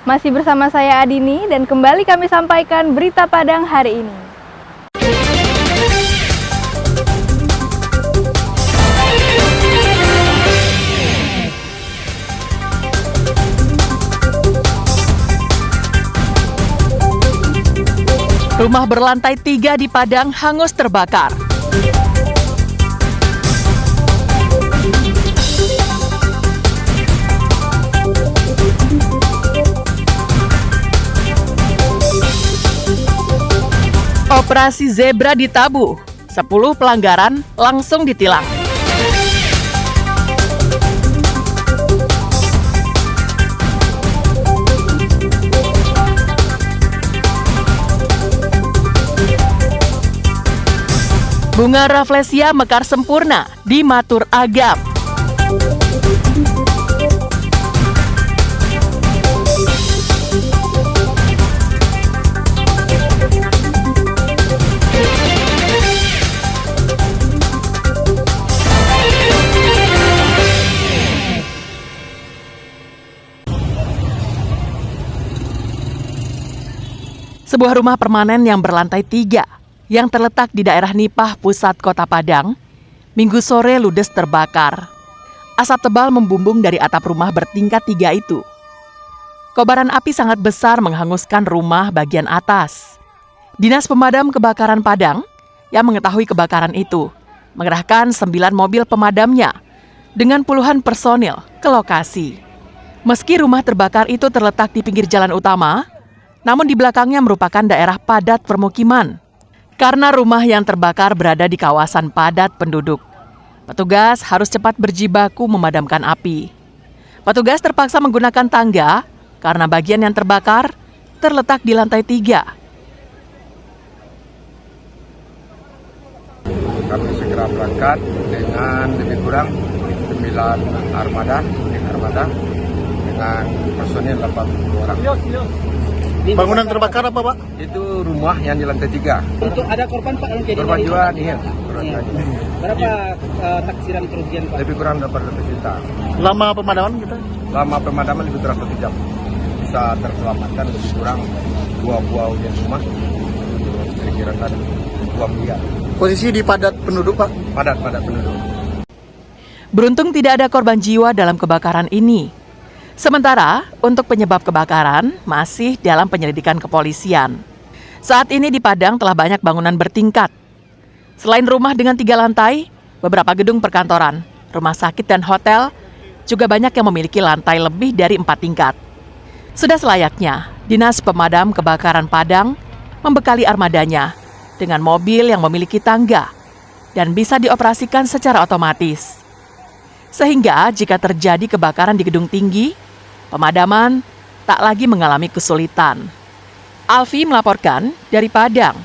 Masih bersama saya Adini dan kembali kami sampaikan berita Padang hari ini. Rumah berlantai 3 di Padang hangus terbakar. Operasi Zebra ditabuh, 10 pelanggaran langsung ditilang. Bunga Rafflesia mekar sempurna di Matur Agam. Sebuah rumah permanen yang berlantai 3 yang terletak di daerah Nipah, pusat kota Padang, Minggu sore ludes terbakar. Asap tebal membumbung dari atap rumah bertingkat 3 itu. Kobaran api sangat besar menghanguskan rumah bagian atas. Dinas Pemadam Kebakaran Padang yang mengetahui kebakaran itu mengerahkan 9 mobil pemadamnya dengan puluhan personil ke lokasi. Meski rumah terbakar itu terletak di pinggir jalan utama, namun di belakangnya merupakan daerah padat permukiman. Karena rumah yang terbakar berada di kawasan padat penduduk, petugas harus cepat berjibaku memadamkan api. Petugas terpaksa menggunakan tangga karena bagian yang terbakar terletak di lantai 3. Kami segera berangkat dengan lebih kurang 9 armada dengan personil 80 orang. Bangunan terbakar apa, Pak? Itu rumah yang di lantai 3. Untuk ada korban, Pak? Korban jiwa nih. Berapa taksiran kerugian, Pak? Lebih kurang 800 juta. Lama pemadaman kita? Lama pemadaman lebih kurang 1 jam. Bisa terselamatkan lebih kurang 2 buah unit rumah. Kira-kira tadi 2 miliar. Posisi di padat penduduk, Pak? Padat penduduk. Beruntung tidak ada korban jiwa dalam kebakaran ini. Sementara, untuk penyebab kebakaran masih dalam penyelidikan kepolisian. Saat ini di Padang telah banyak bangunan bertingkat. Selain rumah dengan 3 lantai, beberapa gedung perkantoran, rumah sakit dan hotel juga banyak yang memiliki lantai lebih dari 4 tingkat. Sudah selayaknya, Dinas Pemadam Kebakaran Padang membekali armadanya dengan mobil yang memiliki tangga dan bisa dioperasikan secara otomatis. Sehingga jika terjadi kebakaran di gedung tinggi, pemadaman tak lagi mengalami kesulitan. Alfi melaporkan dari Padang.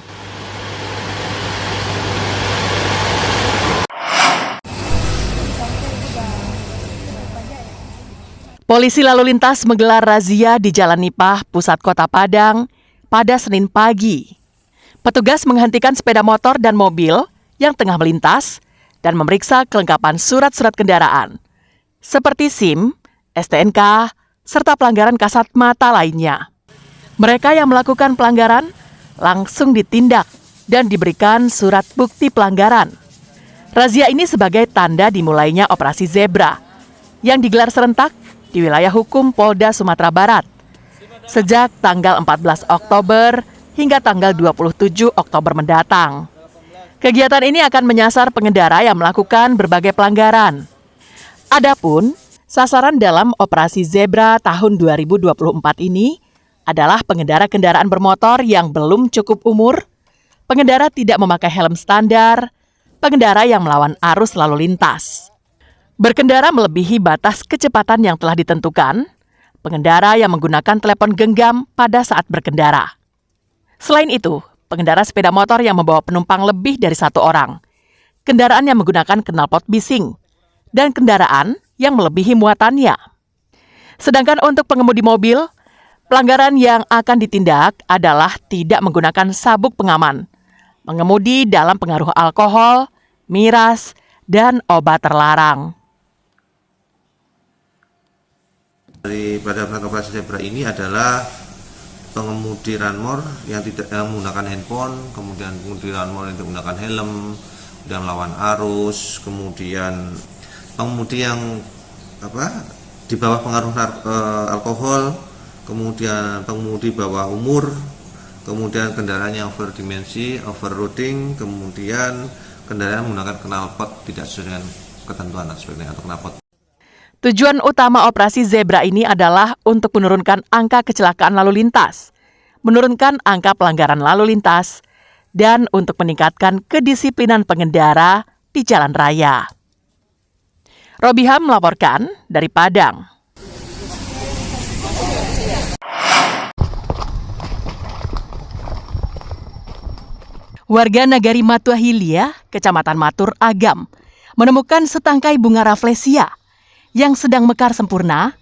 Polisi lalu lintas menggelar razia di Jalan Nipah, pusat kota Padang, pada Senin pagi. Petugas menghentikan sepeda motor dan mobil yang tengah melintas dan memeriksa kelengkapan surat-surat kendaraan, seperti SIM, STNK, serta pelanggaran kasat mata lainnya. Mereka yang melakukan pelanggaran langsung ditindak dan diberikan surat bukti pelanggaran. Razia ini sebagai tanda dimulainya Operasi Zebra yang digelar serentak di wilayah hukum Polda Sumatera Barat sejak tanggal 14 Oktober hingga tanggal 27 Oktober mendatang. Kegiatan ini akan menyasar pengendara yang melakukan berbagai pelanggaran. Adapun sasaran dalam Operasi Zebra tahun 2024 ini adalah pengendara kendaraan bermotor yang belum cukup umur, pengendara tidak memakai helm standar, pengendara yang melawan arus lalu lintas, berkendara melebihi batas kecepatan yang telah ditentukan, pengendara yang menggunakan telepon genggam pada saat berkendara. Selain itu, pengendara sepeda motor yang membawa penumpang lebih dari 1 orang, kendaraan yang menggunakan knalpot bising, dan kendaraan yang melebihi muatannya. Sedangkan untuk pengemudi mobil, pelanggaran yang akan ditindak adalah tidak menggunakan sabuk pengaman, mengemudi dalam pengaruh alkohol, miras, dan obat terlarang. Pada operasi zebra ini adalah pengemudi ranmor yang tidak menggunakan handphone, kemudian pengemudi ranmor yang menggunakan helm, dan melawan arus, kemudian pengemudi yang di bawah pengaruh alkohol, kemudian pengemudi bawah umur, kemudian kendaraan yang overdimensi, overloading, kemudian kendaraan menggunakan knalpot tidak sesuai dengan ketentuan dan sebagainya atau knalpot. Tujuan utama operasi zebra ini adalah untuk menurunkan angka kecelakaan lalu lintas, menurunkan angka pelanggaran lalu lintas, dan untuk meningkatkan kedisiplinan pengendara di jalan raya. Robiham melaporkan dari Padang. Warga Nagari Matuahilia, Kecamatan Matur Agam, menemukan setangkai bunga rafflesia yang sedang mekar sempurna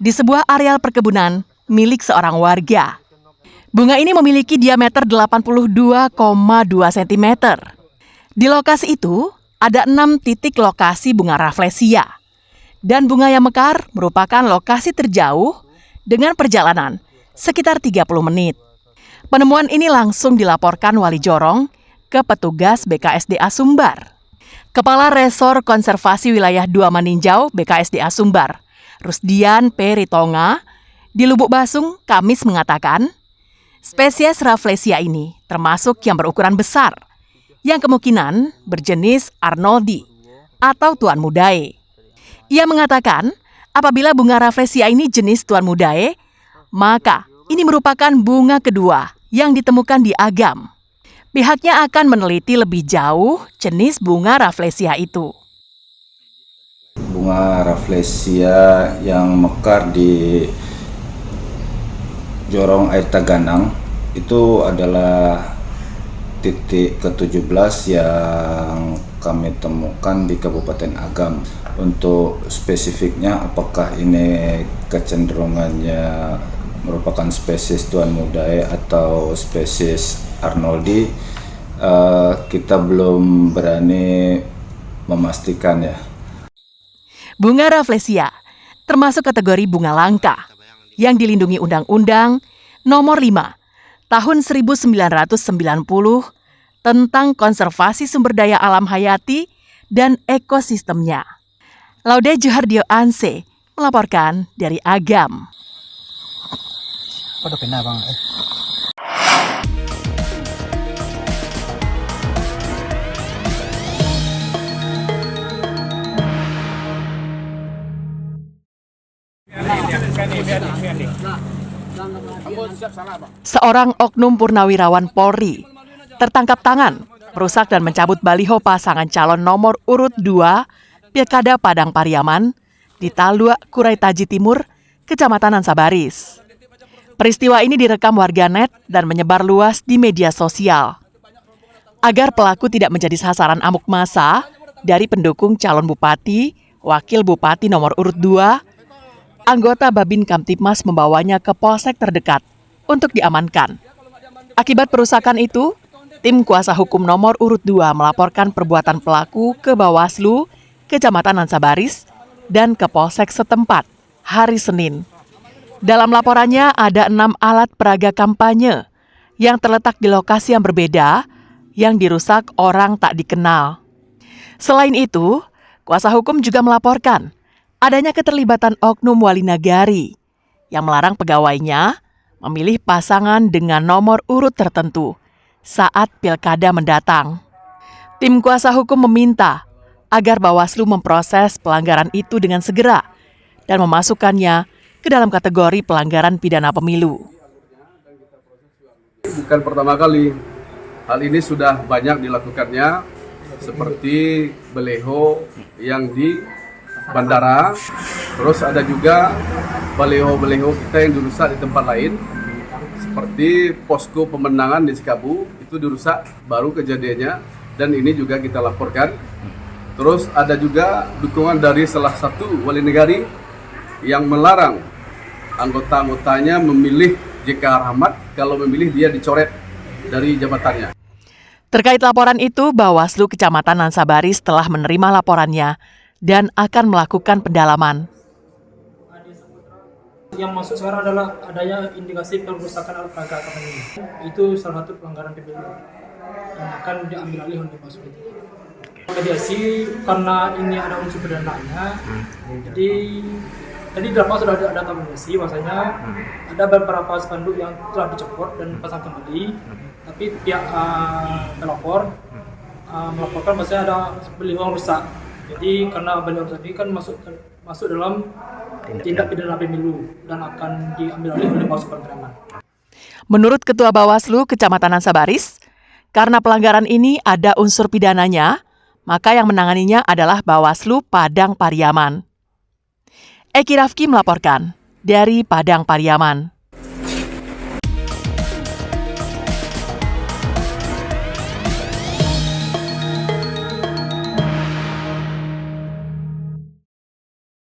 di sebuah areal perkebunan milik seorang warga. Bunga ini memiliki diameter 82,2 cm. Di lokasi itu, ada 6 titik lokasi bunga rafflesia. Dan bunga yang mekar merupakan lokasi terjauh dengan perjalanan sekitar 30 menit. Penemuan ini langsung dilaporkan Wali Jorong ke petugas BKSDA Sumbar. Kepala Resor Konservasi Wilayah 2 Maninjau BKSDA Sumbar, Rusdian P. Ritonga, di Lubuk Basung, Kamis mengatakan, spesies rafflesia ini termasuk yang berukuran besar, yang kemungkinan berjenis Arnoldi atau Tuan Mudae. Ia mengatakan, apabila bunga rafflesia ini jenis Tuan Mudae, maka ini merupakan bunga kedua yang ditemukan di Agam. Pihaknya akan meneliti lebih jauh jenis bunga rafflesia itu. Bunga rafflesia yang mekar di Jorong Air Taganang itu adalah titik ke-17 yang kami temukan di Kabupaten Agam. Untuk spesifiknya apakah ini kecenderungannya merupakan spesies Tuan Mudae atau spesies Arnoldi, kita belum berani memastikan ya. Bunga rafflesia termasuk kategori bunga langka yang dilindungi Undang-Undang Nomor 5 Tahun 1990 tentang konservasi sumber daya alam hayati dan ekosistemnya. Laude Juhardio Anse melaporkan dari Agam. Seorang oknum purnawirawan Polri tertangkap tangan, merusak dan mencabut baliho pasangan calon nomor urut 2 Pilkada Padang Pariaman di Talua, Kurai Taji Timur, Kecamatan Nansabaris. Peristiwa ini direkam warganet dan menyebar luas di media sosial. Agar pelaku tidak menjadi sasaran amuk massa dari pendukung calon bupati, wakil bupati nomor urut 2, anggota Babin Kamtipmas membawanya ke polsek terdekat untuk diamankan. Akibat perusakan itu, tim kuasa hukum nomor urut 2 melaporkan perbuatan pelaku ke Bawaslu, Kecamatan Nansabaris, dan ke polsek setempat hari Senin. Dalam laporannya ada 6 alat peraga kampanye yang terletak di lokasi yang berbeda yang dirusak orang tak dikenal. Selain itu, kuasa hukum juga melaporkan adanya keterlibatan oknum wali nagari yang melarang pegawainya memilih pasangan dengan nomor urut tertentu saat pilkada mendatang. Tim kuasa hukum meminta agar Bawaslu memproses pelanggaran itu dengan segera dan memasukkannya ke dalam kategori pelanggaran pidana pemilu. Bukan pertama kali, hal ini sudah banyak dilakukannya, seperti baleho yang di bandara, terus ada juga baleho-baleho kita yang dirusak di tempat lain, seperti posko pemenangan di Sikabu, itu dirusak baru kejadiannya, dan ini juga kita laporkan. Terus ada juga dukungan dari salah satu wali negari yang melarang anggota-anggotanya memilih JK Rahmat, kalau memilih dia dicoret dari jabatannya. Terkait laporan itu, Bawaslu Kecamatan Nansabaris telah menerima laporannya dan akan melakukan pendalaman. yang masuk sekarang adalah adanya indikasi perusakan alat peraga KPU. Itu salah satu pelanggaran pemilu yang akan diambil alih oleh Bawaslu. Mediasi karena ini ada unsur pidananya, jadi tadi dapat sudah ada data mediasi, bahwasanya ada beberapa spanduk yang telah dicopot dan dipasang kembali, tapi pihak pelapor melaporkan bahwasanya ada baliho rusak. Jadi karena baliho rusak ini kan masuk dalam tindak pidana pemilu dan akan diambil alih oleh Bawaslu Pangkreman. Menurut Ketua Bawaslu Kecamatan Ansabaris, karena pelanggaran ini ada unsur pidananya, maka yang menanganinya adalah Bawaslu Padang Pariaman. Eki Rafki melaporkan dari Padang Pariaman.